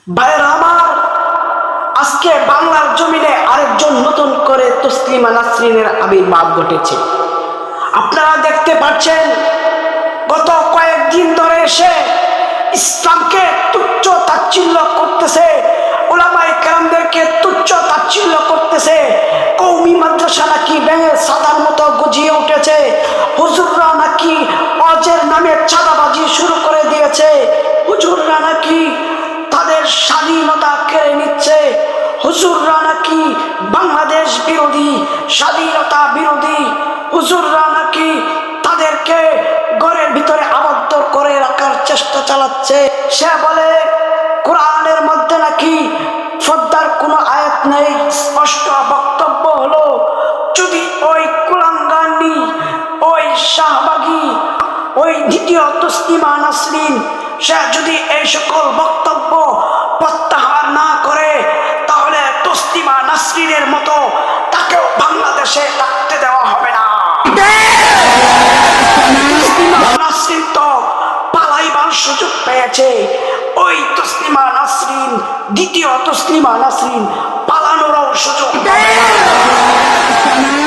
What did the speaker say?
ভাইরা আমার, আজকে বাংলার জমিনে আরেকজন নতুন করে তসলিমা নাসরিনের আবির্ভাব ঘটেছে। আপনারা দেখতে পাচ্ছেন, গত কয়েকদিন ধরে সে ইসলামকে তুচ্ছ তাচ্ছিল্য করতেছে, উলামায়ে কেরামদেরকে তুচ্ছ তাচ্ছিল্য করতেছে। কওমি মাদ্রাসা নাকি ব্যাঙের ছাতার মতো গজিয়ে উঠেছে। হুজুররা নাকি ওয়াজের নামে চাঁদাবাজি শুরু করে দিয়েছে। হুজুররা নাকি তাদের স্বাধীনতা কেড়ে নিচ্ছে। হুজুররা নাকি বাংলাদেশ বিরোধী, স্বাধীনতা বিরোধী। হুজুররা নাকি তাদেরকে ঘরের ভিতরে আবদ্ধ করে রাখার চেষ্টা চালাচ্ছে। সে বলে কোরআনের মধ্যে নাকি পর্দার কোনো আয়াত নেই। স্পষ্ট বক্তব্য হলো, যদি ওই কুলাঙ্গানি, ওই শাহবাগী, ওই দ্বিতীয় তসলিমা নাসরিন সে যদি এই সকল বক্তব্য প্রত্যাহার না করে, তাহলে তসলিমা নাসরিনের মতো তাকেও বাংলাদেশে থাকতে দেওয়া হবে না। তসলিমা নাসরিন তো পালাইবার সুযোগ পেয়েছে। ওই তসলিমা নাসরিন, দ্বিতীয় তসলিমা নাসরিন পালানোরও সুযোগ পাবে না।